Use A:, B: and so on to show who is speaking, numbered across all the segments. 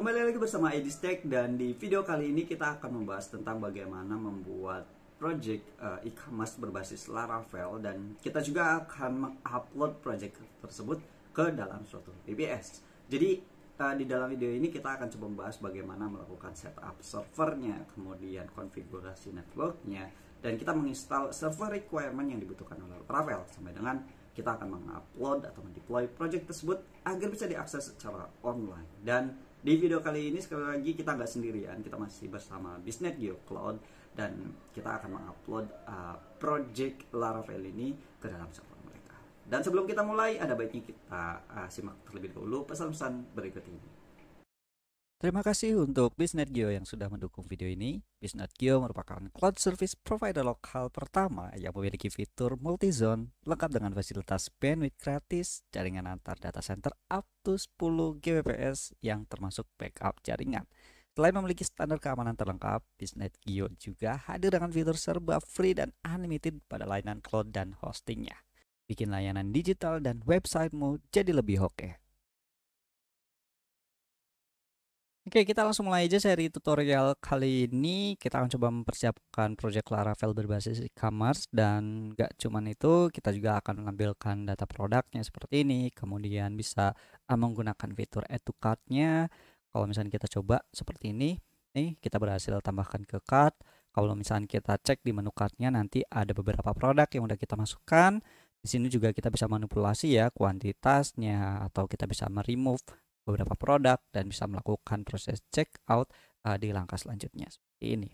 A: Kembali lagi bersama Edistek, dan di video kali ini kita akan membahas tentang bagaimana membuat project e-commerce berbasis Laravel, dan kita juga akan mengupload project tersebut ke dalam suatu VPS. Jadi di dalam video ini kita akan coba membahas bagaimana melakukan setup servernya, kemudian konfigurasi networknya, dan kita menginstal server requirement yang dibutuhkan oleh Laravel, sampai dengan kita akan mengupload atau mendeploy project tersebut agar bisa diakses secara online. Dan di video kali ini sekali lagi kita nggak sendirian, kita masih bersama Biznet Geo Cloud, dan kita akan mengupload project Laravel ini ke dalam server mereka. Dan sebelum kita mulai, ada baiknya kita simak terlebih dahulu pesan-pesan berikut ini.
B: Terima kasih untuk BizNetGeo yang sudah mendukung video ini. BizNetGeo merupakan cloud service provider lokal pertama yang memiliki fitur multi-zone lengkap dengan fasilitas bandwidth gratis, jaringan antar data center up to 10 Gbps yang termasuk backup jaringan. Selain memiliki standar keamanan terlengkap, BizNetGeo juga hadir dengan fitur serba free dan unlimited pada layanan cloud dan hostingnya. Bikin layanan digital dan websitemu jadi lebih oke. Oke, kita langsung mulai aja seri tutorial kali ini. Kita akan coba mempersiapkan project Laravel berbasis e-commerce, dan gak cuman itu, kita juga akan menampilkan data produknya seperti ini. Kemudian bisa menggunakan fitur add to cart-nya. Kalau misalnya kita coba seperti ini, nih kita berhasil tambahkan ke cart. Kalau misalnya kita cek di menu cart-nya, nanti ada beberapa produk yang udah kita masukkan. Di sini juga kita bisa manipulasi ya kuantitasnya, atau kita bisa remove beberapa produk dan bisa melakukan proses checkout di langkah selanjutnya seperti ini.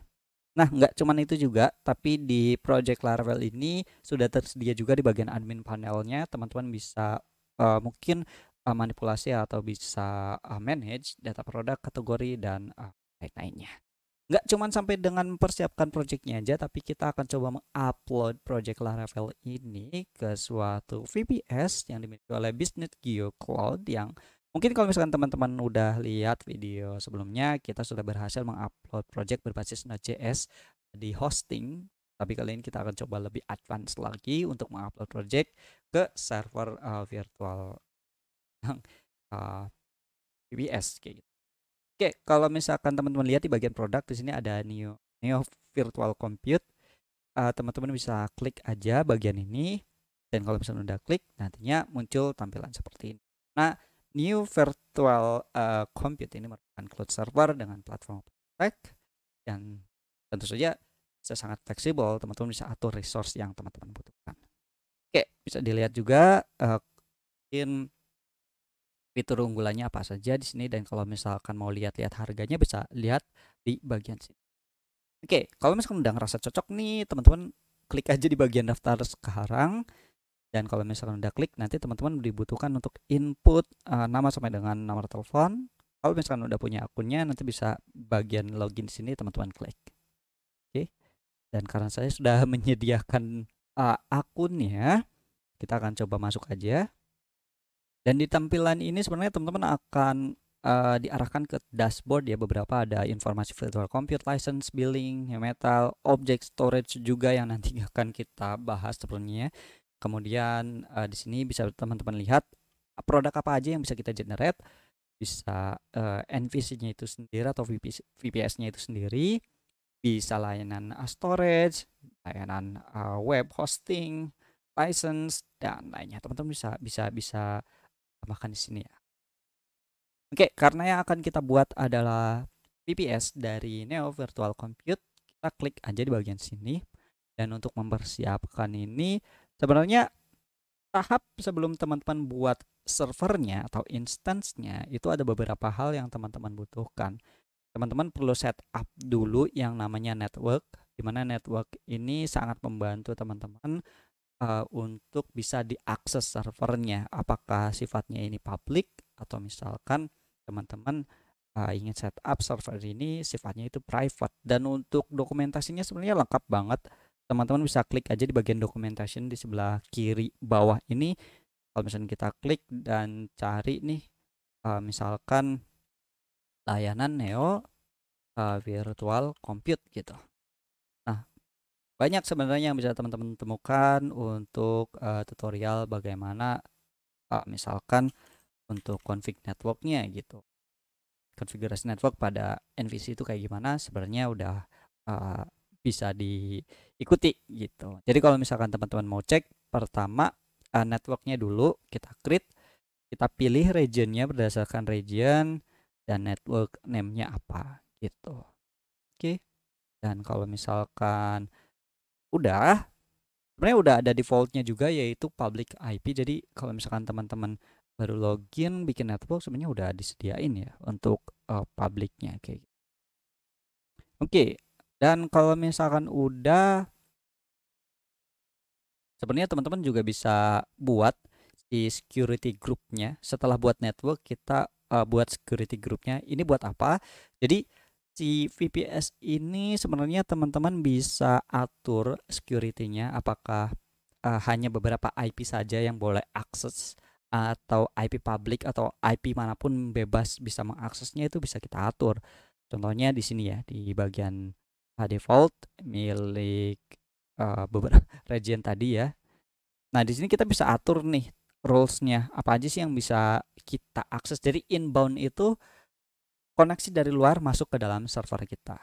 B: Nah, nggak cuman itu juga, tapi di project Laravel ini sudah tersedia juga di bagian admin panelnya. Teman-teman bisa mungkin manipulasi atau bisa manage data produk, kategori, dan lain-lainnya. Nggak cuman sampai dengan mempersiapkan projectnya aja, tapi kita akan coba mengupload project Laravel ini ke suatu VPS yang dimiliki oleh Biznet Geo Cloud, yang mungkin kalau misalkan teman-teman udah lihat video sebelumnya, kita sudah berhasil mengupload project berbasis Node.js di hosting. Tapi kali ini kita akan coba lebih advance lagi untuk mengupload project ke server virtual VPS kayak gitu. Oke, kalau misalkan teman-teman lihat di bagian produk, di sini ada Neo Virtual Compute. Teman-teman bisa klik aja bagian ini, dan kalau misalnya udah klik, nantinya muncul tampilan seperti ini. Nah, Neo Virtual Compute ini merupakan cloud server dengan platform OpenStack, dan tentu saja bisa sangat fleksibel. Teman-teman bisa atur resource yang teman-teman butuhkan. Oke, bisa dilihat juga in fitur unggulannya apa saja di sini, dan kalau misalkan mau lihat-lihat harganya bisa lihat di bagian sini. Oke, kalau misalkan udah ngerasa cocok nih, teman-teman klik aja di bagian daftar sekarang, dan kalau misalkan udah klik, nanti teman-teman dibutuhkan untuk input nama sampai dengan nomor telepon. Kalau misalkan udah punya akunnya, nanti bisa bagian login di sini teman-teman klik. Oke, dan karena saya sudah menyediakan akunnya, kita akan coba masuk aja. Dan di tampilan ini sebenarnya teman-teman akan diarahkan ke dashboard ya. Beberapa ada informasi virtual compute, license, billing, metal, object storage juga yang nanti akan kita bahas sebenarnya. Kemudian di sini bisa teman-teman lihat produk apa aja yang bisa kita generate, bisa NVC-nya itu sendiri atau VPS-nya itu sendiri, bisa layanan storage, layanan web hosting, license, dan lainnya. Teman-teman bisa tambahkan di sini ya. Oke, karena yang akan kita buat adalah VPS dari Neo Virtual Compute, kita klik aja di bagian sini. Dan untuk mempersiapkan ini, sebenarnya tahap sebelum teman-teman buat servernya atau instance-nya, itu ada beberapa hal yang teman-teman butuhkan. Teman-teman perlu setup dulu yang namanya network, di mana network ini sangat membantu teman-teman untuk bisa diakses servernya, apakah sifatnya ini public atau misalkan teman-teman ingin setup server ini sifatnya itu private. Dan untuk dokumentasinya sebenarnya lengkap banget. Teman-teman bisa klik aja di bagian documentation di sebelah kiri bawah ini. Kalau misalnya kita klik dan cari nih misalkan layanan Neo Virtual Compute gitu. Nah, banyak sebenarnya yang bisa teman-teman temukan untuk tutorial bagaimana misalkan untuk config networknya gitu. konfigurasi network pada NVC itu kayak gimana sebenarnya udah bisa diikuti gitu. Jadi kalau misalkan teman-teman mau cek, pertama networknya dulu kita create, kita pilih regionnya berdasarkan region dan network name-nya apa gitu. Oke. Dan kalau misalkan udah, sebenarnya udah ada defaultnya juga yaitu public IP. Jadi kalau misalkan teman-teman baru login bikin network sebenarnya udah disediain ya untuk publicnya kayak gitu. Oke. Dan kalau misalkan udah, sebenarnya teman-teman juga bisa buat si security groupnya. Setelah buat network kita buat security groupnya. Ini buat apa? Jadi si VPS ini sebenarnya teman-teman bisa atur security-nya apakah hanya beberapa IP saja yang boleh akses atau IP public atau IP manapun bebas bisa mengaksesnya, itu bisa kita atur. Contohnya di sini ya, di bagian default milik beberapa region tadi ya. Nah, di sini kita bisa atur nih rules-nya apa aja sih yang bisa kita akses. Jadi inbound itu koneksi dari luar masuk ke dalam server kita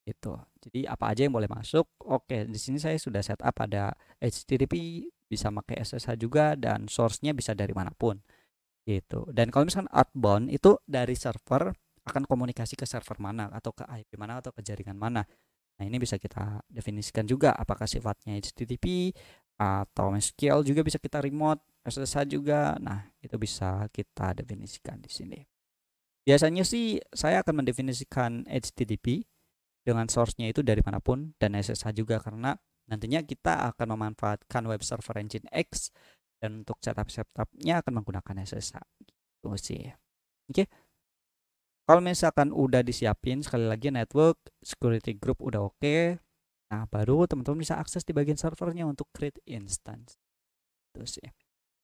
B: gitu. Jadi apa aja yang boleh masuk. Oke, di sini saya sudah setup ada HTTP, bisa pakai SSH juga, dan source-nya bisa dari manapun gitu. Dan kalau misalkan outbound itu dari server akan komunikasi ke server mana atau ke IP mana atau ke jaringan mana. Nah, ini bisa kita definisikan juga apakah sifatnya HTTP atau SQL, juga bisa kita remote, SSH juga. Nah, itu bisa kita definisikan di sini. Biasanya sih saya akan mendefinisikan HTTP dengan source-nya itu dari manapun dan SSH juga, karena nantinya kita akan memanfaatkan web server engine X dan untuk setup-setupnya akan menggunakan SSH gitu sih. Oke. Kalau misalkan udah disiapin, sekali lagi network, security group udah oke. Nah, baru teman-teman bisa akses di bagian servernya untuk create instance. Itu sih.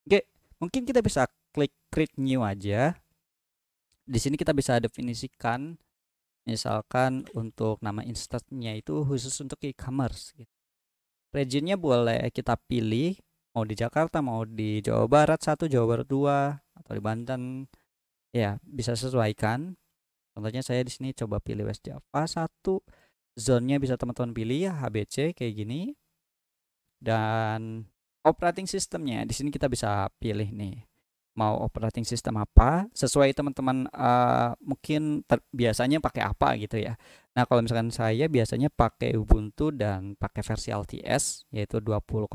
B: Oke, mungkin kita bisa klik create new aja. Di sini kita bisa definisikan misalkan untuk nama instance-nya itu khusus untuk e-commerce gitu. Regionnya boleh kita pilih mau di Jakarta, mau di Jawa Barat 1, Jawa Barat 2, atau di Banten. Ya, bisa sesuaikan. Contohnya saya di sini coba pilih West Java 1. Zone-nya bisa teman-teman pilih ya HBC kayak gini. Dan operating systemnya di sini kita bisa pilih nih. Mau operating system apa sesuai teman-teman mungkin biasanya pakai apa gitu ya. Nah, kalau misalkan saya biasanya pakai Ubuntu dan pakai versi LTS yaitu 20.04.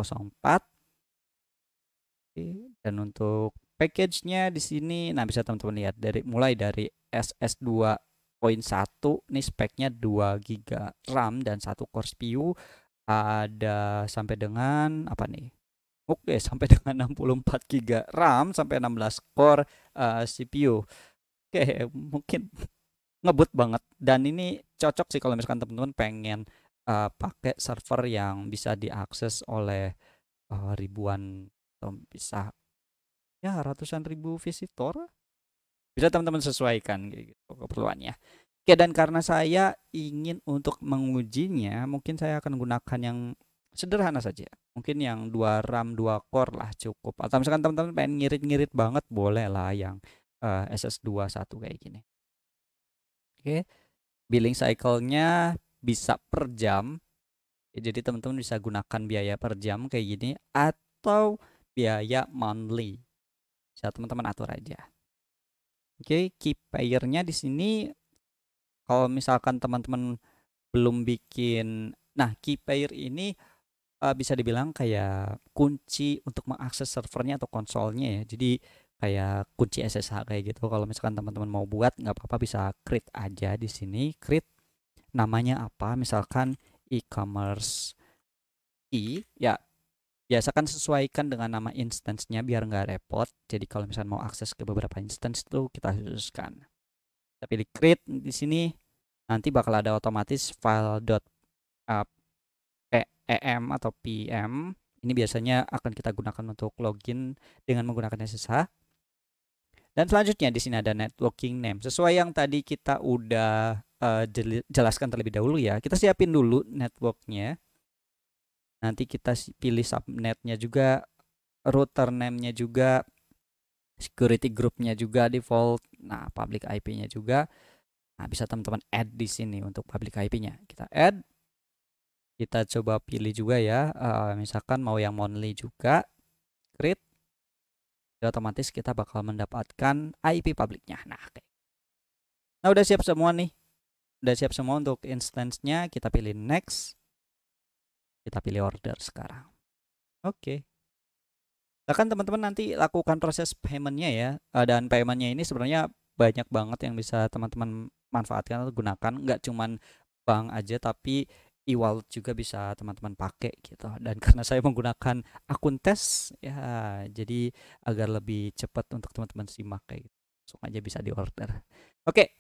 B: Dan untuk package-nya di sini nah bisa teman-teman lihat mulai dari SS2.1 nih, speknya 2 GB RAM dan 1 core CPU, ada sampai dengan apa nih? Oke, sampai dengan 64 GB RAM sampai 16 core CPU. Oke, mungkin ngebut banget, dan ini cocok sih kalau misalkan teman-teman pengen pakai server yang bisa diakses oleh ribuan atau bisa ya ratusan ribu visitor. Bisa teman-teman sesuaikan gitu keperluannya. Oke, dan karena saya ingin untuk mengujinya, mungkin saya akan gunakan yang sederhana saja. Mungkin yang 2 RAM 2 core lah cukup. Atau misalkan teman-teman pengen ngirit-ngirit banget, boleh lah yang SS2 1 kayak gini. Oke. Billing cycle-nya bisa per jam. Jadi teman-teman bisa gunakan biaya per jam kayak gini atau biaya monthly. Bisa teman-teman atur aja. Oke, key pair-nya di sini kalau misalkan teman-teman belum bikin, nah key pair ini bisa dibilang kayak kunci untuk mengakses servernya atau konsolnya ya. Jadi kayak kunci SSH kayak gitu. Kalau misalkan teman-teman mau buat, nggak apa-apa, bisa create aja di sini. Create namanya apa? Misalkan e-commerce ya. Biasakan sesuaikan dengan nama instance-nya biar nggak repot. Jadi kalau misalkan mau akses ke beberapa instance itu kita khususkan. Kita pilih create di sini. Nanti bakal ada otomatis file.em atau pm. Ini biasanya akan kita gunakan untuk login dengan menggunakan SSH. Dan selanjutnya di sini ada networking name. Sesuai yang tadi kita udah jelaskan terlebih dahulu ya. Kita siapin dulu networknya. Nanti kita pilih subnetnya juga, router name-nya juga, security group-nya juga default. Nah, public IP-nya juga. Nah, bisa teman-teman add di sini untuk public IP-nya. Kita add, kita coba pilih juga ya, misalkan mau yang monthly juga, create, otomatis kita bakal mendapatkan IP publiknya. Nah, udah siap semua nih. Udah siap semua untuk instance-nya. Kita pilih next. Kita pilih order sekarang. Oke. Bahkan teman-teman nanti lakukan proses payment-nya ya. Dan payment-nya ini sebenarnya banyak banget yang bisa teman-teman manfaatkan atau gunakan. Nggak cuman bank aja, tapi e-wallet juga bisa teman-teman pakai gitu. Dan karena saya menggunakan akun tes, ya jadi agar lebih cepat untuk teman-teman simak kayak gitu. Langsung aja bisa di order. Oke.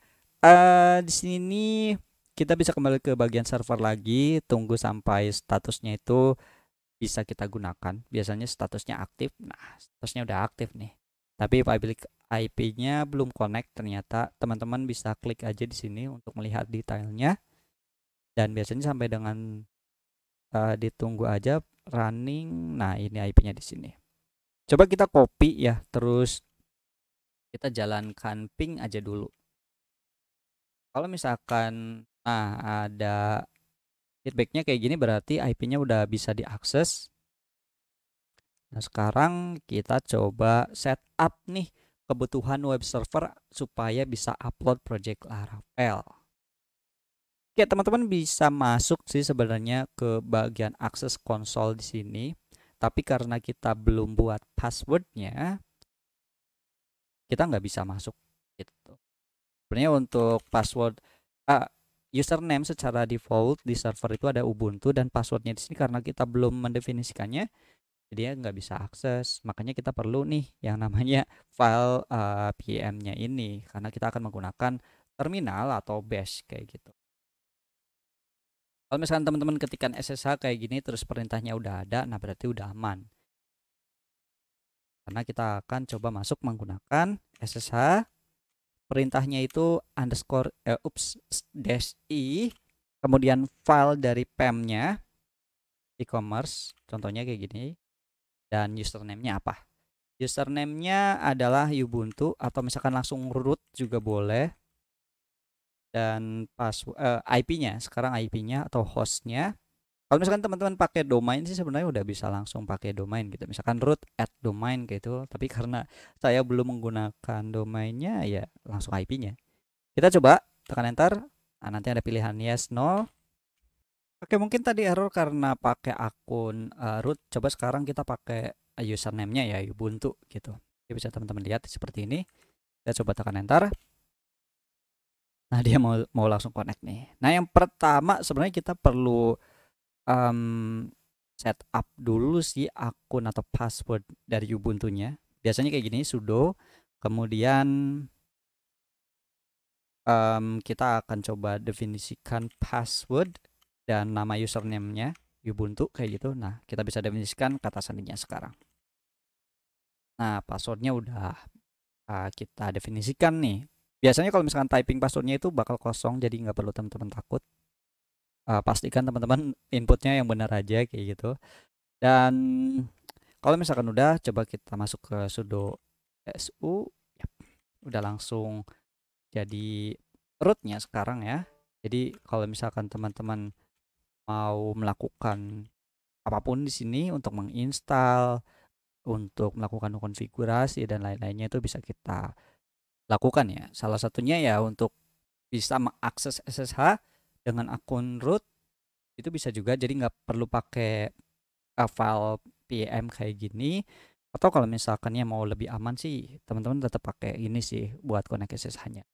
B: Di sini kita bisa kembali ke bagian server lagi, tunggu sampai statusnya itu bisa kita gunakan. Biasanya statusnya aktif. Nah, statusnya udah aktif nih. Tapi public IP-nya belum connect ternyata. Teman-teman bisa klik aja di sini untuk melihat detailnya. Dan biasanya sampai dengan ditunggu aja running. Nah, ini IP-nya di sini. Coba kita copy ya, terus kita jalankan ping aja dulu. Kalau misalkan ada feedbacknya kayak gini, berarti IP-nya udah bisa diakses. Nah, sekarang kita coba setup nih kebutuhan web server supaya bisa upload project Laravel. Oke, teman-teman bisa masuk sih sebenarnya ke bagian akses konsol di sini. Tapi karena kita belum buat passwordnya, kita nggak bisa masuk gitu. Sebenarnya untuk password username secara default di server itu ada Ubuntu, dan passwordnya di sini karena kita belum mendefinisikannya, jadi nggak bisa akses. Makanya kita perlu nih yang namanya file PM-nya ini, karena kita akan menggunakan terminal atau bash kayak gitu. Kalau misalkan teman-teman ketikan SSH kayak gini terus perintahnya udah ada, nah berarti udah aman. Karena kita akan coba masuk menggunakan SSH. Perintahnya itu underscore dash i, kemudian file dari PM-nya e-commerce, contohnya kayak gini, dan username-nya apa. Username-nya adalah Ubuntu atau misalkan langsung root juga boleh. Dan IP-nya, sekarang IP-nya atau host-nya, kalau misalkan teman-teman pakai domain sih sebenarnya udah bisa langsung pakai domain gitu, misalkan root at domain gitu. Tapi karena saya belum menggunakan domainnya, ya langsung IP-nya. Kita coba tekan enter. Nah, nanti ada pilihan yes, no. Oke, mungkin tadi error karena pakai akun root. Coba sekarang kita pakai username-nya ya Ubuntu gitu. Jadi bisa teman-teman lihat seperti ini. Kita coba tekan enter. Nah, dia mau langsung connect nih. Nah, yang pertama sebenarnya kita perlu setup dulu sih akun atau password dari Ubuntu-nya. Biasanya kayak gini, sudo, kemudian kita akan coba definisikan password dan nama username-nya Ubuntu kayak gitu. Nah, kita bisa definisikan kata sandinya sekarang. Nah, passwordnya udah kita definisikan nih. Biasanya kalau misalkan typing passwordnya itu bakal kosong, jadi nggak perlu teman-teman takut. Pastikan teman-teman inputnya yang benar aja kayak gitu. Dan kalau misalkan udah, coba kita masuk ke sudo su. Yap, udah langsung jadi rootnya sekarang ya. Jadi kalau misalkan teman-teman mau melakukan apapun di sini untuk menginstal, untuk melakukan konfigurasi dan lain-lainnya, itu bisa kita lakukan ya. Salah satunya ya untuk bisa mengakses SSH dengan akun root, itu bisa juga, jadi nggak perlu pakai file PM kayak gini. Atau kalau misalkannya mau lebih aman sih, teman-teman tetap pakai ini sih buat connect SSH-nya.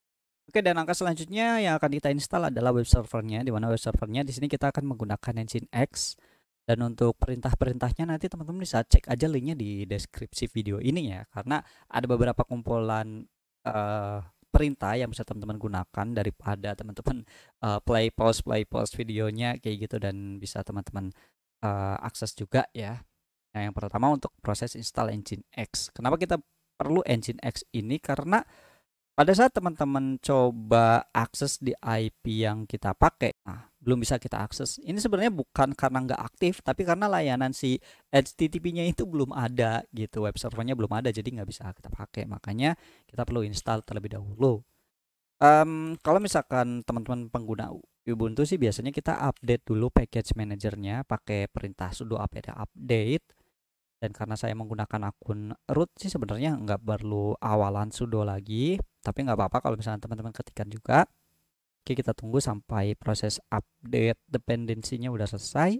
B: Oke, dan langkah selanjutnya yang akan kita install adalah web servernya. Di mana web servernya di sini kita akan menggunakan Nginx. Dan untuk perintah-perintahnya nanti teman-teman bisa cek aja linknya di deskripsi video ini ya, karena ada beberapa kumpulan perintah yang bisa teman-teman gunakan daripada teman-teman play pause videonya kayak gitu, dan bisa teman-teman akses juga ya. Nah, yang pertama untuk proses install Nginx. Kenapa kita perlu Nginx ini? Karena pada saat teman-teman coba akses di IP yang kita pakai, nah, belum bisa kita akses. Ini sebenarnya bukan karena nggak aktif, tapi karena layanan si HTTP-nya itu belum ada gitu, web servernya belum ada, jadi nggak bisa kita pakai. Makanya kita perlu install terlebih dahulu. Kalau misalkan teman-teman pengguna Ubuntu sih biasanya kita update dulu package manajernya pakai perintah sudo apt update. Dan karena saya menggunakan akun root sih sebenarnya nggak perlu awalan sudo lagi, tapi nggak apa-apa kalau misalnya teman-teman ketikkan juga. Oke, kita tunggu sampai proses update dependensinya udah selesai.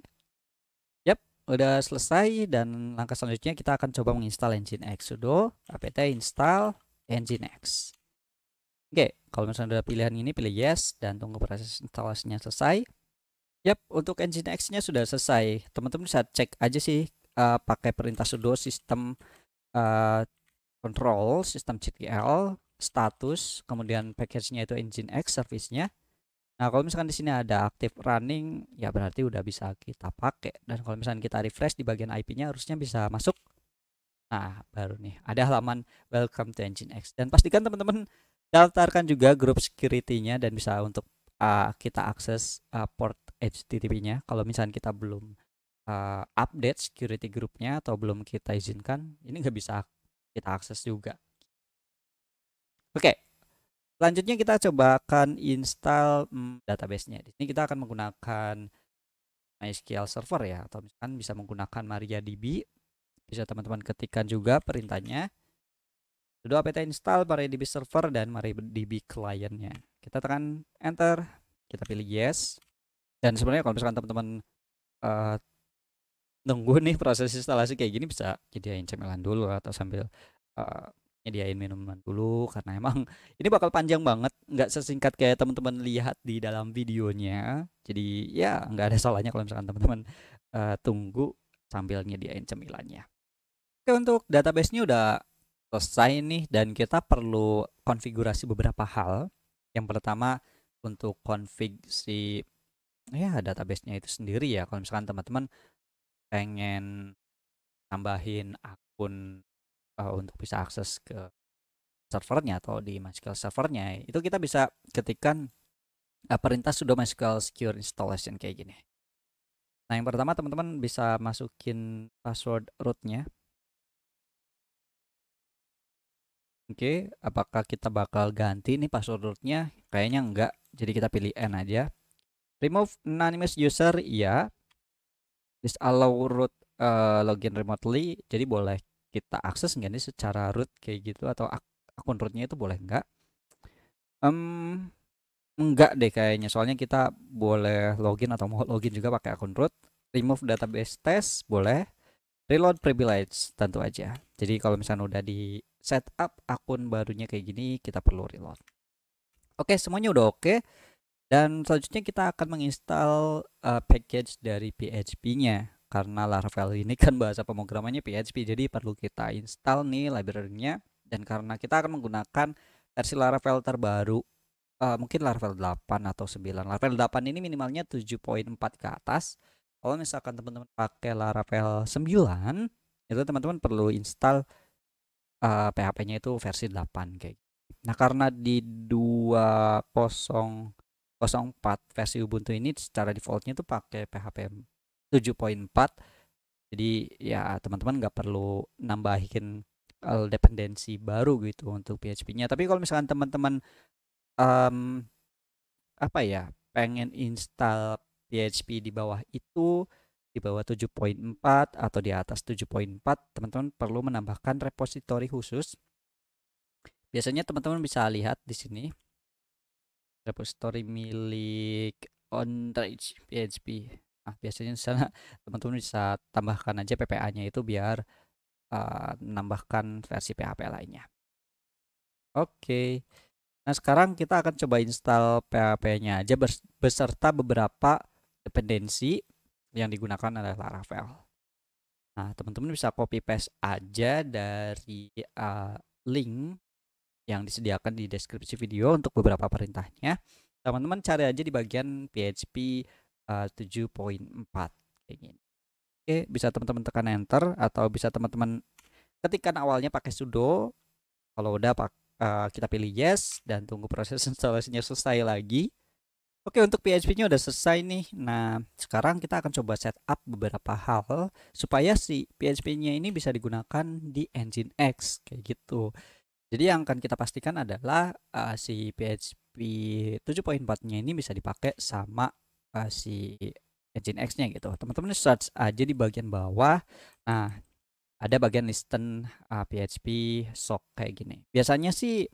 B: Yap, udah selesai, dan langkah selanjutnya kita akan coba menginstal Nginx. Sudo apt install Nginx. Oke, kalau misalnya udah pilihan ini, pilih yes dan tunggu proses instalasinya selesai. Yap, untuk Nginx-nya sudah selesai. Teman-teman bisa cek aja sih pakai perintah sudo sistem control, sistem ctl, status, kemudian package-nya itu Nginx service-nya. Nah, kalau misalkan di sini ada active running, ya berarti udah bisa kita pakai. Dan kalau misalkan kita refresh di bagian IP-nya harusnya bisa masuk. Nah, baru nih ada halaman welcome to Nginx. Dan pastikan teman-teman daftarkan juga grup security-nya dan bisa untuk kita akses port HTTP-nya. Kalau misalkan kita belum update security grupnya atau belum kita izinkan, ini nggak bisa kita akses juga. Oke, selanjutnya kita coba akan install database-nya. Di sini kita akan menggunakan MySQL Server ya, atau misalkan bisa menggunakan MariaDB. Bisa teman-teman ketikkan juga perintahnya sudo apt install MariaDB server dan MariaDB client-nya. Kita tekan enter, kita pilih yes. Dan sebenarnya kalau misalkan teman-teman nunggu nih proses instalasi kayak gini, bisa jadiin cemilan dulu atau sambil nyediain minuman dulu, karena emang ini bakal panjang banget, nggak sesingkat kayak teman-teman lihat di dalam videonya. Jadi ya nggak ada salahnya kalau misalkan teman-teman tunggu sambil nyediain cemilannya. Oke, untuk database-nya udah selesai nih, dan kita perlu konfigurasi beberapa hal. Yang pertama, untuk config si database-nya itu sendiri ya. Kalau misalkan teman-teman pengen tambahin akun untuk bisa akses ke servernya atau di MySQL servernya, itu kita bisa ketikkan perintah sudo MySQL secure installation kayak gini. Nah, yang pertama teman-teman bisa masukin password rootnya. Oke, apakah kita bakal ganti nih password rootnya? Kayaknya enggak, jadi kita pilih N aja. Remove anonymous user, iya. Disallow root login remotely, jadi boleh kita akses nggak nih secara root kayak gitu, atau akun rootnya itu boleh nggak? Enggak deh kayaknya, soalnya kita boleh login atau mau login juga pakai akun root. Remove database test boleh. Reload privilege tentu aja. Jadi kalau misalnya udah di setup akun barunya kayak gini, kita perlu reload. Oke, semuanya udah oke. Dan selanjutnya kita akan menginstal package dari PHP-nya. Karena Laravel ini kan bahasa pemrogramannya PHP, jadi perlu kita install nih library-nya. Dan karena kita akan menggunakan versi Laravel terbaru, mungkin Laravel 8 atau 9. Laravel 8 ini minimalnya 7.4 ke atas. Kalau misalkan teman-teman pakai Laravel 9, itu teman-teman perlu install PHP-nya itu versi 8 kayak. Nah, karena di 20.04 versi Ubuntu ini secara defaultnya tuh pakai PHP 7.4. Jadi ya teman-teman nggak perlu nambahin dependensi baru gitu untuk PHP-nya. Tapi kalau misalkan teman-teman pengen install PHP di bawah itu, di bawah 7.4 atau di atas 7.4, teman-teman perlu menambahkan repositori khusus. Biasanya teman-teman bisa lihat di sini repositori milik OnRage PHP. Nah, biasanya di sana teman-teman bisa tambahkan aja PPA-nya itu biar menambahkan versi PHP lainnya. Oke. Nah, sekarang kita akan coba install PHP-nya aja beserta beberapa dependensi yang digunakan oleh Laravel. Nah, teman-teman bisa copy paste aja dari link yang disediakan di deskripsi video untuk beberapa perintahnya. Teman-teman cari aja di bagian PHP 7.4 kayak gini. Oke, bisa teman-teman tekan enter atau bisa teman-teman ketikkan awalnya pakai sudo. Kalau udah kita pilih yes dan tunggu proses instalasinya selesai lagi. Oke, untuk PHP-nya udah selesai nih. Nah, sekarang kita akan coba setup beberapa hal supaya si PHP-nya ini bisa digunakan di Nginx kayak gitu. Jadi yang akan kita pastikan adalah si PHP PHP 7.4-nya ini bisa dipakai sama si Nginx-nya gitu. Teman-teman search aja di bagian bawah. Nah, ada bagian listen PHP sock kayak gini. Biasanya sih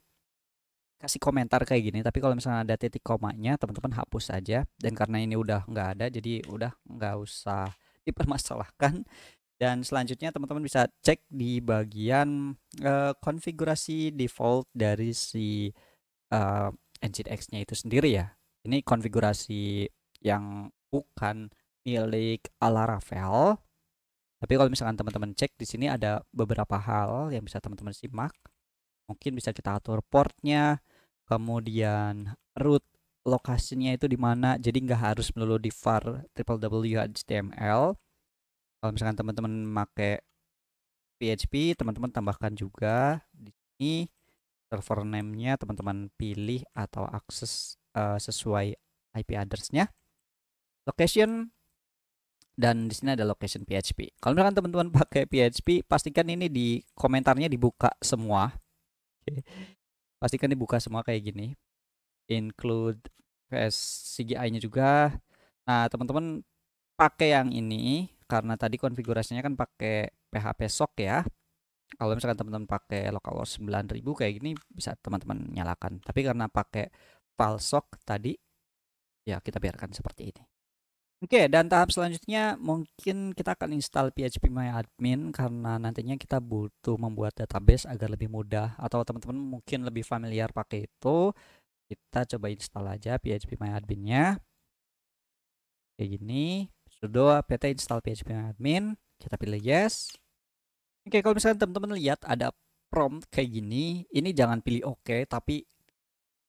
B: kasih komentar kayak gini, tapi kalau misalnya ada titik komanya teman-teman hapus aja, dan karena ini udah nggak ada jadi udah nggak usah dipermasalahkan. Dan selanjutnya teman-teman bisa cek di bagian konfigurasi default dari si Nginx-nya itu sendiri ya. Ini konfigurasi yang bukan milik Laravel. Tapi kalau misalkan teman-teman cek di sini ada beberapa hal yang bisa teman-teman simak. Mungkin bisa kita atur portnya, kemudian root lokasinya itu di mana. Jadi nggak harus melulu di var www.html. Kalau misalkan teman-teman pakai PHP, teman-teman tambahkan juga di sini server name-nya teman-teman pilih atau akses sesuai IP address-nya, location, dan di sini ada location PHP. Kalau misalkan teman-teman pakai PHP, pastikan ini di komentarnya dibuka semua. Oke. Pastikan dibuka semua kayak gini. Include CGI-nya juga. Nah, teman-teman pakai yang ini karena tadi konfigurasinya kan pakai PHP sock ya. Kalau misalkan teman-teman pakai localhost 9000 kayak gini bisa teman-teman nyalakan. Tapi karena pakai file sock tadi ya kita biarkan seperti ini. Oke, dan tahap selanjutnya mungkin kita akan install phpMyAdmin karena nantinya kita butuh membuat database agar lebih mudah, atau teman-teman mungkin lebih familiar pakai itu. Kita coba install aja phpMyAdmin-nya. Kayak gini, sudo apt install phpMyAdmin, kita pilih yes. Oke, kalau misalnya teman-teman lihat ada prompt kayak gini, ini jangan pilih oke, tapi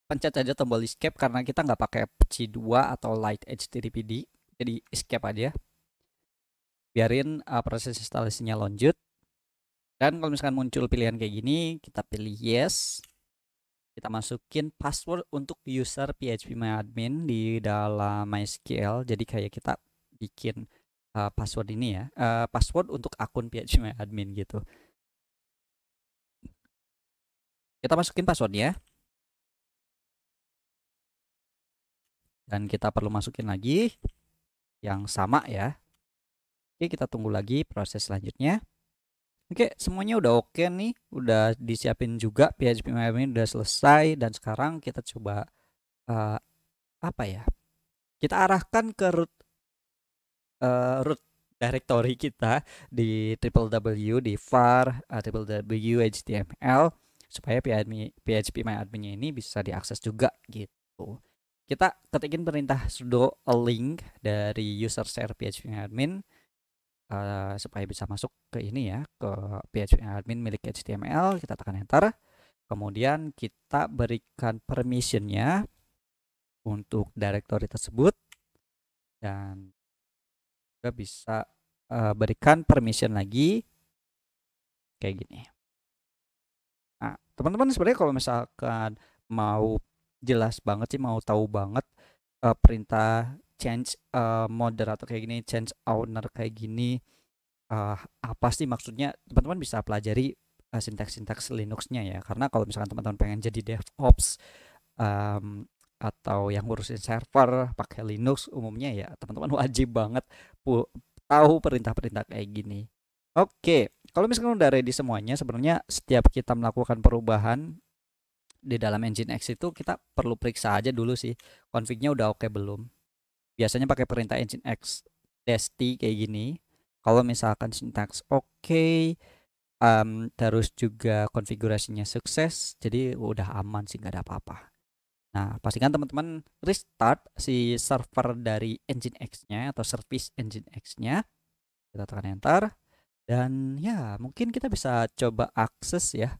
B: pencet aja tombol escape karena kita nggak pakai C2 atau light HTTPD, jadi escape aja. Biarin proses instalasinya lanjut. Dan kalau misalkan muncul pilihan kayak gini, kita pilih yes. Kita masukin password untuk user phpMyAdmin di dalam MySQL. Jadi kayak kita bikin password ini ya, password untuk akun phpMyAdmin gitu. Kita masukin passwordnya. Dan kita perlu masukin lagi yang sama ya. Oke, kita tunggu lagi proses selanjutnya. Oke, semuanya udah oke nih, udah disiapin juga phpMyAdmin udah selesai, dan sekarang kita coba apa ya? Kita arahkan ke root directory kita di www di var www html supaya phpMyAdmin-nya ini bisa diakses juga gitu. Kita ketikin perintah sudo link dari user share phpMyAdmin supaya bisa masuk ke ini ya, ke phpMyAdmin milik HTML. Kita tekan enter, kemudian kita berikan permissionnya untuk directory tersebut, dan juga bisa berikan permission lagi kayak gini. Nah, teman-teman sebenarnya kalau misalkan mau jelas banget sih, mau tahu banget perintah change moderator kayak gini, change owner kayak gini, apa sih maksudnya, teman-teman bisa pelajari sintaks-sintaks Linux-nya ya. Karena kalau misalkan teman-teman pengen jadi DevOps atau yang ngurusin server pakai Linux umumnya ya, teman-teman wajib banget tahu perintah-perintah kayak gini. Oke, kalau misalkan udah ready semuanya, sebenarnya setiap kita melakukan perubahan di dalam Nginx itu kita perlu periksa aja dulu sih config-nya udah oke belum. Biasanya pakai perintah Nginx -t kayak gini. Kalau misalkan sintaks oke, terus juga konfigurasinya sukses, jadi udah aman sih, nggak ada apa-apa. Nah, pastikan teman-teman restart si server dari Nginx-nya atau service Nginx-nya. Kita tekan enter, dan ya mungkin kita bisa coba akses ya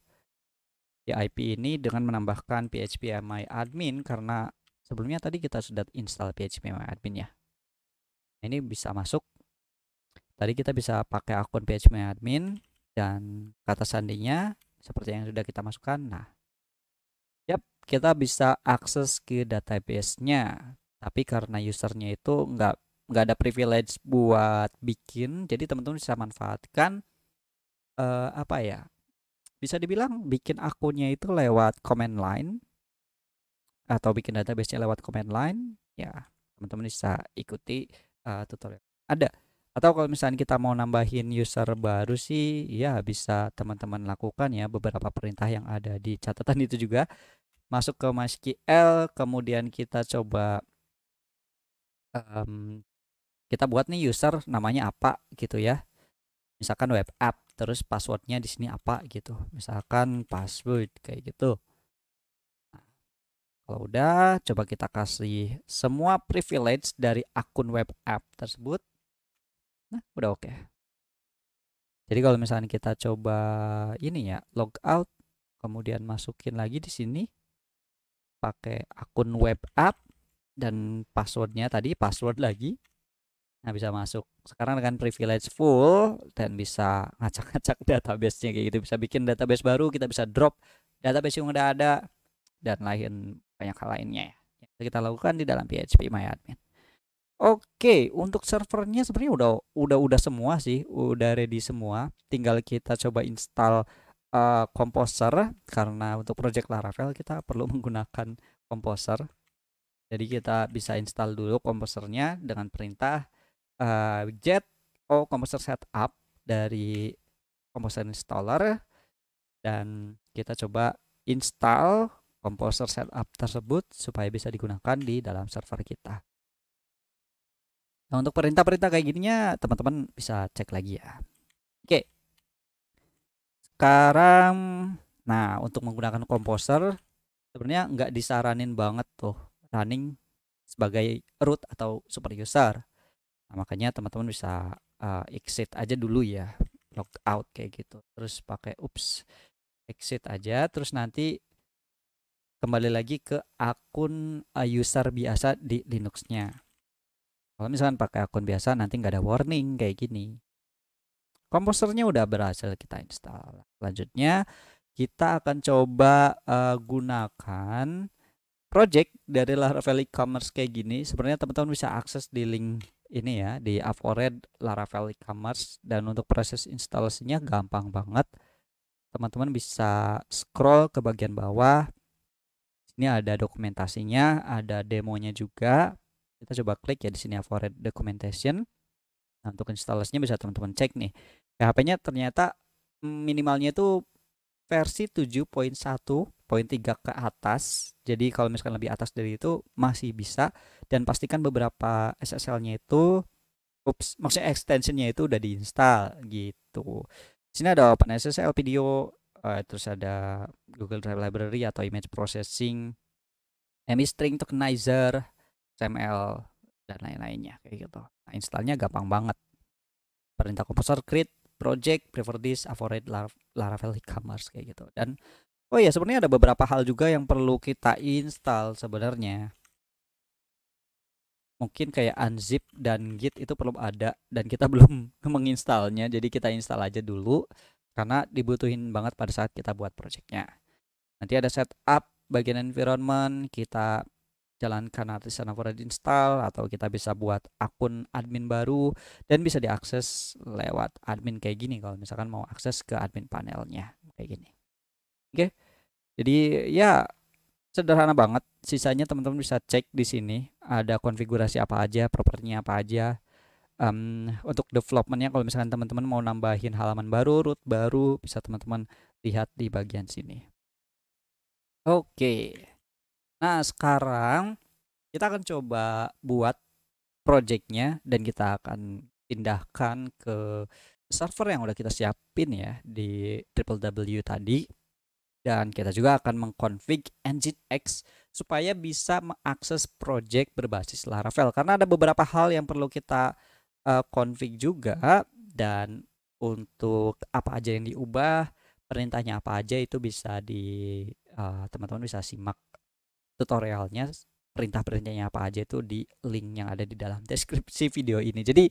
B: di IP ini dengan menambahkan phpMyAdmin, karena sebelumnya tadi kita sudah install phpMyAdmin ya. Ini bisa masuk. Tadi kita bisa pakai akun phpMyAdmin dan kata sandinya seperti yang sudah kita masukkan. Nah, yap, kita bisa akses ke database-nya. Tapi karena usernya itu nggak ada privilege buat bikin, jadi teman-teman bisa manfaatkan apa ya? Bisa dibilang bikin akunnya itu lewat command line. atau bikin database-nya lewat command line, ya teman-teman bisa ikuti tutorial ada. Atau kalau misalnya kita mau nambahin user baru sih, ya bisa teman-teman lakukan ya beberapa perintah yang ada di catatan itu juga. Masuk ke MySQL, kemudian kita coba kita buat nih user namanya apa gitu ya. Misalkan web app, terus passwordnya di sini apa gitu. Misalkan password kayak gitu. Kalau udah, coba kita kasih semua privilege dari akun web app tersebut. Nah, udah oke. Jadi kalau misalnya kita coba ini ya, logout, kemudian masukin lagi di sini pakai akun web app dan passwordnya tadi password lagi. Nah, bisa masuk. Sekarang dengan privilege full dan bisa ngacak-ngacak database-nya kayak gitu. Bisa bikin database baru, kita bisa drop database yang udah ada dan lain banyak hal lainnya ya. Yang kita lakukan di dalam PHP-MyAdmin. Oke, untuk servernya sebenarnya udah semua sih, udah ready semua. Tinggal kita coba install Composer karena untuk project Laravel kita perlu menggunakan Composer. Jadi kita bisa install dulu Composernya dengan perintah get Composer setup dari Composer installer dan kita coba install Composer setup tersebut supaya bisa digunakan di dalam server kita. Nah, untuk perintah-perintah kayak gininya teman-teman bisa cek lagi ya. Oke. Sekarang nah, untuk menggunakan Composer sebenarnya nggak disaranin banget tuh running sebagai root atau super user. Nah, makanya teman-teman bisa exit aja dulu ya, logout kayak gitu. Terus pakai exit aja, terus nanti kembali lagi ke akun user biasa di Linux-nya. Kalau misalkan pakai akun biasa nanti nggak ada warning kayak gini. Komposernya udah berhasil kita install. Selanjutnya kita akan coba gunakan project dari Laravel e-commerce kayak gini. Sebenarnya teman-teman bisa akses di link ini ya, di Avored Laravel e-commerce, dan untuk proses instalasinya gampang banget. Teman-teman bisa scroll ke bagian bawah. Ini ada dokumentasinya, ada demonya juga. Kita coba klik ya di sini Avored Documentation. Nah, untuk instalasinya bisa teman-teman cek nih. PHP-nya ternyata minimalnya itu versi 7.1.3 ke atas. Jadi kalau misalkan lebih atas dari itu masih bisa, dan pastikan beberapa SSL-nya itu maksudnya extension-nya itu udah diinstal gitu. Di sini ada OpenSSL video, terus ada Google Drive Library atau image processing, ME-string tokenizer, XML dan lain-lainnya kayak gitu. Nah, installnya gampang banget. Perintah Composer create project prefer this avoid Laravel e-commerce kayak gitu. Dan oh ya, sebenarnya ada beberapa hal juga yang perlu kita install sebenarnya. Mungkin kayak unzip dan git itu perlu ada dan kita belum menginstalnya, jadi kita install aja dulu karena dibutuhin banget pada saat kita buat projectnya. Nanti ada setup bagian environment, kita jalankan artisan avoid install, atau kita bisa buat akun admin baru dan bisa diakses lewat admin kayak gini kalau misalkan mau akses ke admin panelnya kayak gini. Oke. Jadi ya sederhana banget. Sisanya teman-teman bisa cek di sini ada konfigurasi apa aja, propertinya apa aja. Untuk developmentnya kalau misalkan teman-teman mau nambahin halaman baru, root baru, bisa teman-teman lihat di bagian sini. Oke. Nah, sekarang kita akan coba buat projectnya dan kita akan pindahkan ke server yang udah kita siapin ya di www tadi, dan kita juga akan mengkonfig Nginx supaya bisa mengakses project berbasis Laravel karena ada beberapa hal yang perlu kita config juga, dan untuk apa aja yang diubah, perintahnya apa aja itu bisa teman-teman bisa simak tutorialnya, perintah-perintahnya apa aja itu di link yang ada di dalam deskripsi video ini. Jadi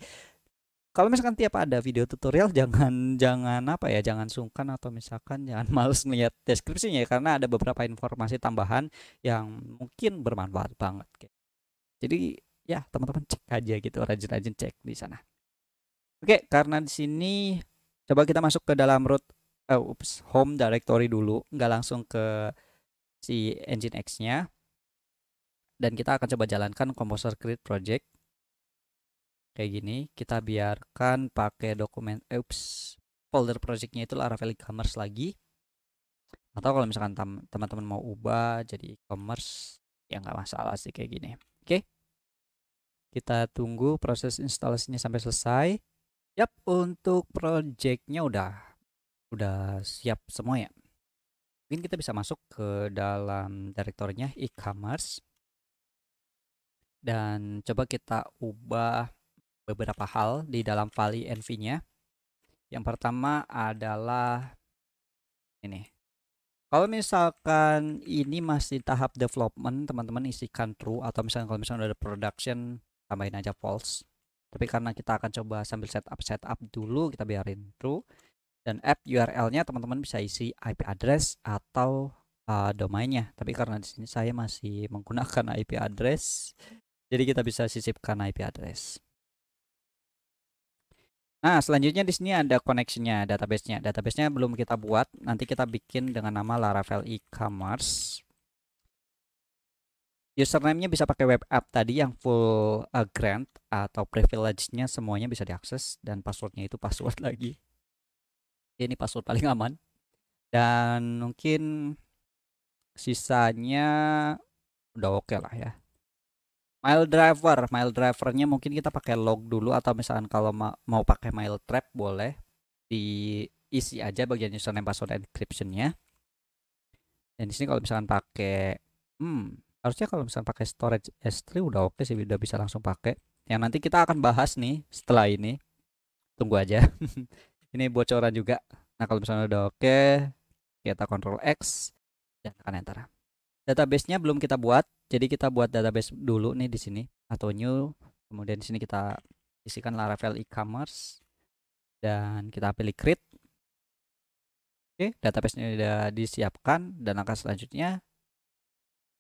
B: kalau misalkan tiap ada video tutorial jangan apa ya, jangan sungkan atau misalkan jangan males melihat deskripsinya ya, karena ada beberapa informasi tambahan yang mungkin bermanfaat banget. Jadi ya teman-teman cek aja gitu, rajin-rajin cek di sana. Oke, karena di sini coba kita masuk ke dalam root home directory dulu, nggak langsung ke si Nginx-nya. dan kita akan coba jalankan Composer Create Project kayak gini. Kita biarkan pakai dokumen folder projectnya itu Laravel e-commerce lagi, atau kalau misalkan teman-teman mau ubah jadi e-commerce ya nggak masalah sih kayak gini. Oke, kita tunggu proses instalasinya sampai selesai. Yap, untuk projectnya udah siap semua ya. Mungkin kita bisa masuk ke dalam direktorinya e-commerce dan coba kita ubah beberapa hal di dalam file env-nya. Yang pertama adalah ini. Kalau misalkan ini masih tahap development, teman-teman isikan true, atau misalkan kalau misalkan udah ada production, tambahin aja false. Tapi karena kita akan coba sambil setup dulu, kita biarin true. Dan app URL-nya teman-teman bisa isi IP address atau domainnya. Tapi karena di sini saya masih menggunakan IP address, jadi kita bisa sisipkan IP address. Nah, selanjutnya di sini ada connection-nya, database-nya. Database-nya belum kita buat, nanti kita bikin dengan nama Laravel e-commerce. Username-nya bisa pakai web app tadi yang full grant atau privilege-nya semuanya bisa diakses, dan password-nya itu password lagi. Ini password paling aman. Dan mungkin sisanya udah oke lah ya. Mail drivernya mungkin kita pakai log dulu, atau misalkan kalau mau pakai mail trap boleh diisi aja bagian username password encryptionnya. Dan di sini kalau misalkan pakai harusnya kalau misalkan pakai storage S3 udah oke sih, udah bisa langsung pakai. Yang nanti kita akan bahas nih setelah ini, tunggu aja. Ini bocoran juga. Nah, kalau misalnya udah oke, kita Ctrl X dan tekan enter. Database-nya belum kita buat, jadi kita buat database dulu nih di sini, atau new. Kemudian di sini kita isikan Laravel e-commerce dan kita pilih create. Oke, database-nya sudah disiapkan, dan langkah selanjutnya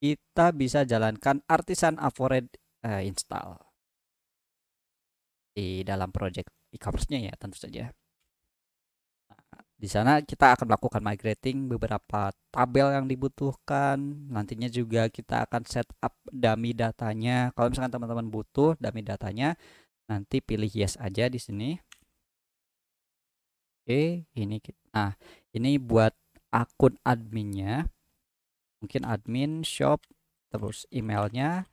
B: kita bisa jalankan Artisan Avored install di dalam project e-commerce-nya ya, tentu saja. Di sana kita akan melakukan migrating beberapa tabel yang dibutuhkan. Nantinya juga kita akan setup dummy datanya. Kalau misalkan teman-teman butuh dummy datanya, nanti pilih yes aja di sini. Oke, ini buat akun adminnya. Mungkin admin, shop, terus emailnya,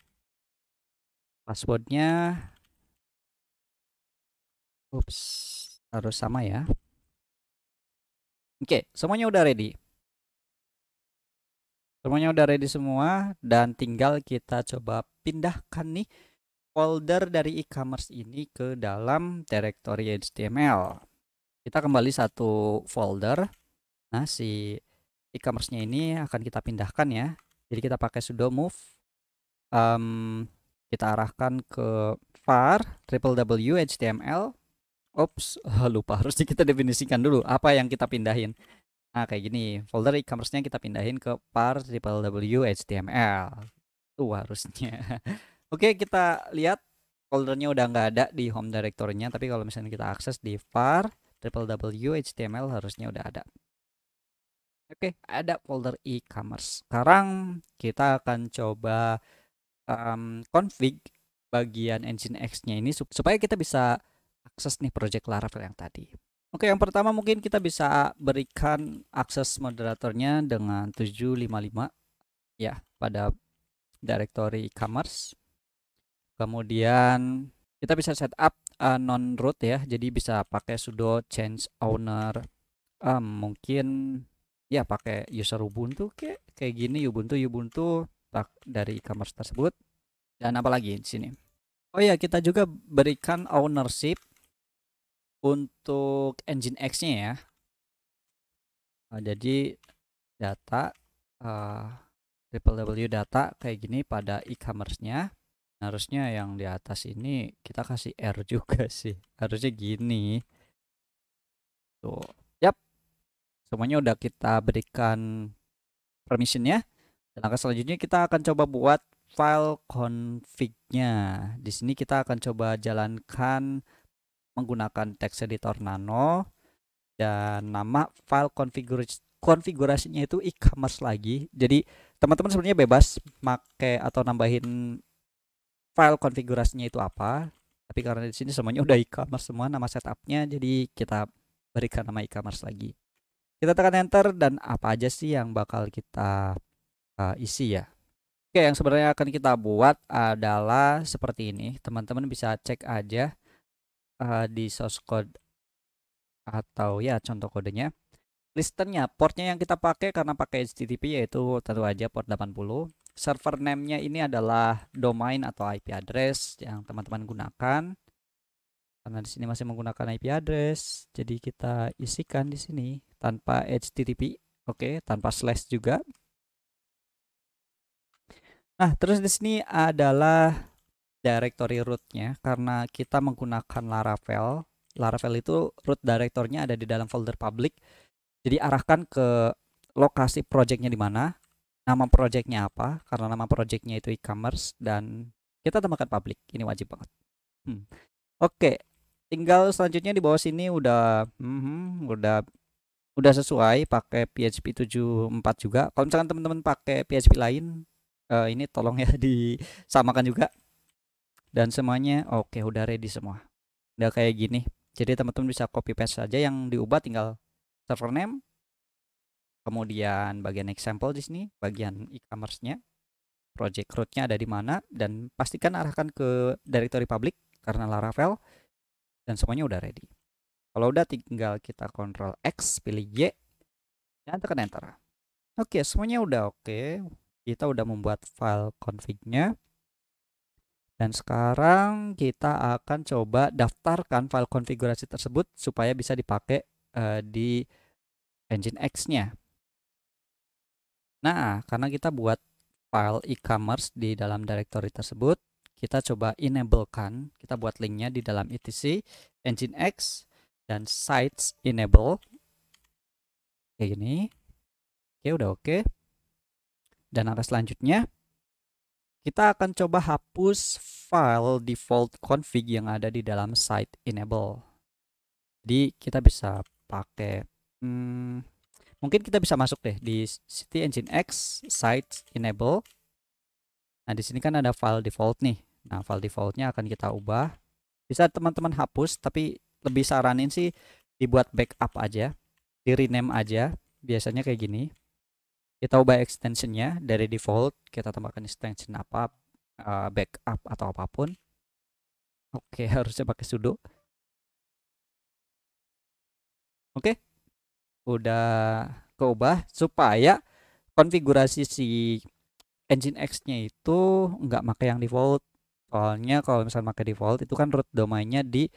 B: passwordnya. Harus sama ya. Oke, semuanya udah ready. Semuanya udah ready semua, dan tinggal kita coba pindahkan nih folder dari e-commerce ini ke dalam directory HTML. Kita kembali satu folder. Nah, si e-commerce-nya ini akan kita pindahkan ya. Jadi kita pakai sudo move. Kita arahkan ke var www.html. Lupa, harusnya kita definisikan dulu apa yang kita pindahin. Nah, kayak gini, folder e-commerce-nya kita pindahin ke var www.html. Tuh harusnya. Oke, kita lihat foldernya udah nggak ada di home directory-nya, tapi kalau misalnya kita akses di var www.html harusnya udah ada. Oke, ada folder e-commerce. Sekarang kita akan coba config bagian Nginx-nya ini supaya kita bisa akses nih project Laravel yang tadi. Oke, yang pertama mungkin kita bisa berikan akses moderatornya dengan 755 ya pada directory e-commerce. Kemudian kita bisa setup non-root ya, jadi bisa pakai sudo change owner, mungkin ya pakai user Ubuntu kayak gini, Ubuntu dari e-commerce tersebut. Dan apalagi di sini. Oh ya, kita juga berikan ownership untuk Nginx-nya ya. Jadi data www data kayak gini pada e-commerce-nya. Harusnya yang di atas ini kita kasih R juga sih. Harusnya gini. Tuh. Yap. Semuanya udah kita berikan permission-nya. Dan langkah selanjutnya kita akan coba buat file config-nya. Di sini kita akan coba jalankan menggunakan text editor nano, dan nama file konfigurasinya itu e-commerce lagi. Jadi teman-teman sebenarnya bebas make atau nambahin file konfigurasinya itu apa, tapi karena di sini semuanya udah e-commerce semua nama setupnya, jadi kita berikan nama e-commerce lagi. Kita tekan enter dan apa aja sih yang bakal kita isi ya. Oke, yang sebenarnya akan kita buat adalah seperti ini. Teman-teman bisa cek aja di source code atau ya contoh kodenya. Listennya, portnya yang kita pakai karena pakai HTTP yaitu tentu aja port 80. Server name-nya ini adalah domain atau IP address yang teman-teman gunakan. Karena di sini masih menggunakan IP address, jadi kita isikan di sini tanpa HTTP, oke, tanpa slash juga. Nah, terus di sini adalah directory root-nya karena kita menggunakan Laravel. Laravel itu root directory-nya ada di dalam folder public. Jadi arahkan ke lokasi project-nya di mana, nama project-nya apa, karena nama project-nya itu e-commerce dan kita tambahkan public. Ini wajib banget. Oke, tinggal selanjutnya di bawah sini udah sesuai pakai PHP 74 juga. Kalau misalkan teman-teman pakai PHP lain, ini tolong ya disamakan juga. Dan semuanya oke, udah ready semua. Udah kayak gini. Jadi teman-teman bisa copy paste saja, yang diubah tinggal server name, kemudian bagian example di sini, bagian e-commerce-nya, project root-nya ada di mana, dan pastikan arahkan ke directory public karena Laravel, dan semuanya udah ready. Kalau udah tinggal kita Ctrl X, pilih Y, dan tekan enter. Oke, semuanya udah oke. Kita udah membuat file config-nya. Dan sekarang kita akan coba daftarkan file konfigurasi tersebut supaya bisa dipakai di Nginx-nya. Nah, karena kita buat file e-commerce di dalam directory tersebut, kita coba enablekan, kita buat linknya di dalam etc Nginx dan sites enable kayak gini. Oke, udah oke. Dan arah selanjutnya kita akan coba hapus file default config yang ada di dalam site enable. Jadi kita bisa pakai mungkin kita bisa masuk deh di city Nginx site enable. Nah, di sini kan ada file default nih. Nah, file defaultnya akan kita ubah. Bisa teman-teman hapus, tapi lebih saranin sih dibuat backup aja, di rename aja. Biasanya kayak gini. Kita ubah extensionnya dari default, kita tambahkan extension apa, backup atau apapun. Oke, harusnya pakai sudo. Oke, udah keubah supaya konfigurasi si Nginx-nya itu nggak pakai yang default. Soalnya kalau misalnya pakai default itu kan root domainnya di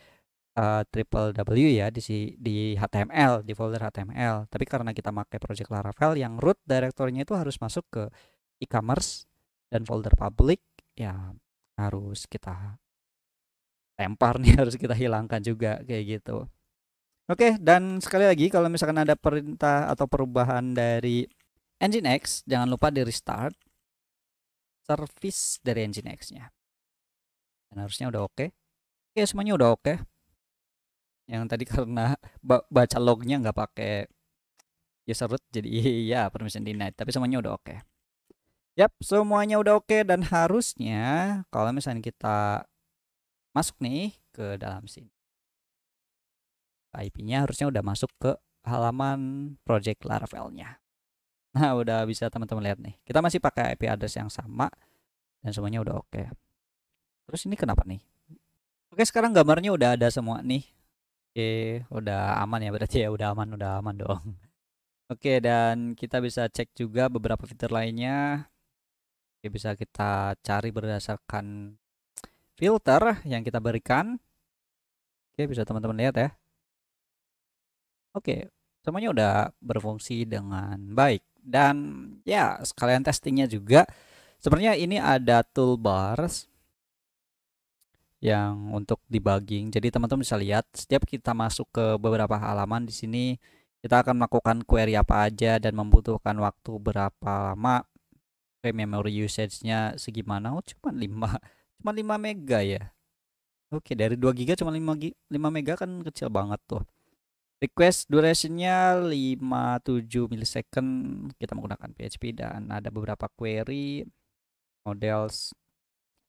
B: triple W ya, di HTML, di folder HTML. Tapi karena kita pakai project Laravel yang root directory-nya itu harus masuk ke e-commerce dan folder public, ya harus kita lempar nih, harus kita hilangkan juga kayak gitu. Oke, dan sekali lagi kalau misalkan ada perintah atau perubahan dari Nginx, jangan lupa di restart service dari Nginx-nya. Dan harusnya udah oke. Oke, semuanya udah oke. Yang tadi karena baca lognya nggak pakai user root, jadi ya permission denied, tapi semuanya udah oke. Yap, semuanya udah oke, dan harusnya kalau misalnya kita masuk nih ke dalam sini, IP-nya harusnya udah masuk ke halaman project Laravel-nya. Nah, udah bisa teman-teman lihat nih. Kita masih pakai IP address yang sama dan semuanya udah oke. Terus ini kenapa nih? Oke, sekarang gambarnya udah ada semua nih. Oke, udah aman ya berarti ya, udah aman dong. Oke, dan kita bisa cek juga beberapa fitur lainnya. Oke, bisa kita cari berdasarkan filter yang kita berikan. Oke, bisa teman-teman lihat ya. Oke, semuanya udah berfungsi dengan baik. Dan ya, sekalian testingnya juga. Sebenarnya ini ada toolbars yang untuk debugging. Jadi teman-teman bisa lihat setiap kita masuk ke beberapa halaman di sini, kita akan melakukan query apa aja dan membutuhkan waktu berapa lama. Memory usage-nya segimana? Oh, cuma 5 mega ya. Oke, dari 2 giga cuma 5 mega kan kecil banget tuh. Request durationnya 57 millisecond, kita menggunakan PHP, dan ada beberapa query models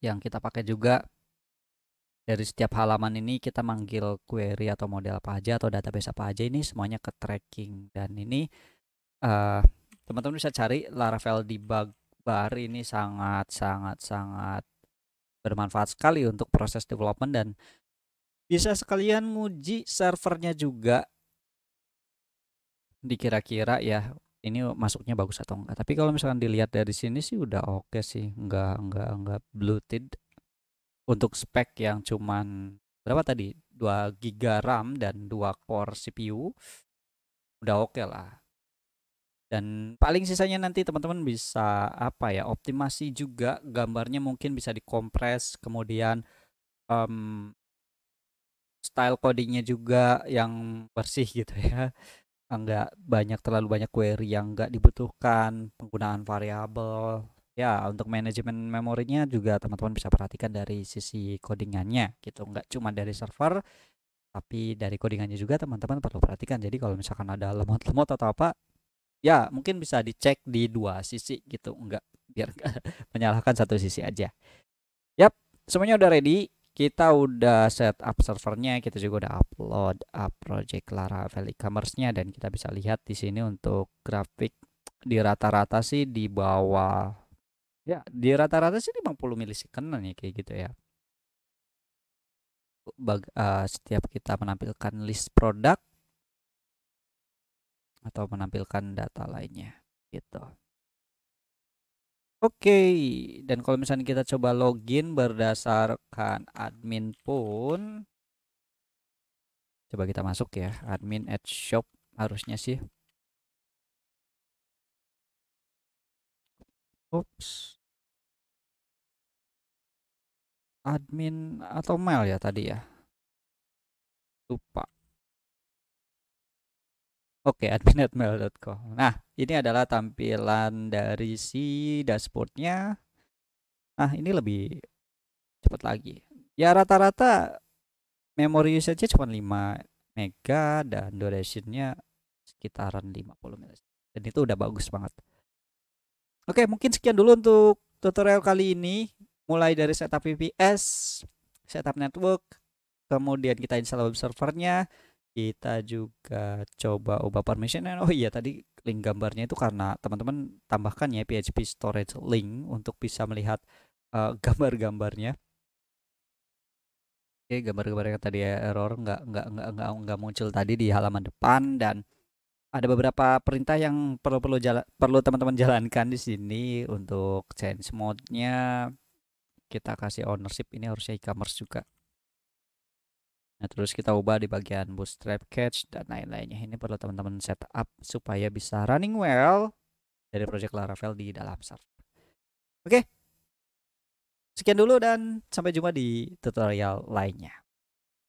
B: yang kita pakai juga. Dari setiap halaman ini kita manggil query atau model apa aja atau database apa aja, ini semuanya ke tracking. Dan ini teman-teman bisa cari Laravel debug bar, ini sangat bermanfaat sekali untuk proses development dan bisa sekalian nguji servernya juga, dikira-kira ya ini masuknya bagus atau enggak. Tapi kalau misalkan dilihat dari sini sih udah oke sih, enggak bloated. Untuk spek yang cuman berapa tadi, 2 GB RAM dan 2 core CPU, udah oke lah. Dan paling sisanya nanti teman-teman bisa apa ya, optimasi juga gambarnya, mungkin bisa dikompres, kemudian style codingnya juga yang bersih gitu ya, enggak terlalu banyak query yang enggak dibutuhkan, penggunaan variabel ya. Untuk manajemen memorinya juga teman-teman bisa perhatikan dari sisi codingannya gitu, enggak cuma dari server tapi dari codingannya juga teman-teman perlu perhatikan. Jadi kalau misalkan ada lemot-lemot atau apa ya, mungkin bisa dicek di dua sisi gitu, enggak biar enggak menyalahkan satu sisi aja. Yap, semuanya udah ready. Kita udah set up servernya, kita juga udah upload project Laravel e-commerce-nya, dan kita bisa lihat di sini untuk grafik di rata-rata sih di bawah ya, di rata-rata sih 50 milisecond nih kayak gitu ya. Setiap kita menampilkan list produk atau menampilkan data lainnya gitu. Oke, dan kalau misalnya kita coba login berdasarkan admin pun, coba kita masuk ya, admin @shop harusnya sih. Oops. Admin atau mail ya tadi ya. Lupa. Oke, admin@mail.com. Nah, ini adalah tampilan dari si dashboardnya. Nah, ini lebih cepat lagi. Ya rata-rata memori usage cuma 5 mega dan durationnya sekitaran 50 ms. Dan itu udah bagus banget. Oke, mungkin sekian dulu untuk tutorial kali ini. Mulai dari setup VPS, setup network, kemudian kita install web servernya, kita juga coba ubah permission. Oh iya, tadi link gambarnya itu karena teman-teman tambahkan ya PHP storage link untuk bisa melihat gambar-gambarnya. Oke, gambar-gambar yang tadi error nggak muncul tadi di halaman depan, dan ada beberapa perintah yang perlu teman-teman jalankan di sini. Untuk change mode-nya kita kasih ownership, ini harusnya e-commerce juga. Nah, terus kita ubah di bagian bootstrap cache dan lain-lainnya. Ini perlu teman-teman setup supaya bisa running well dari project Laravel di dalam server. Oke, sekian dulu dan sampai jumpa di tutorial lainnya.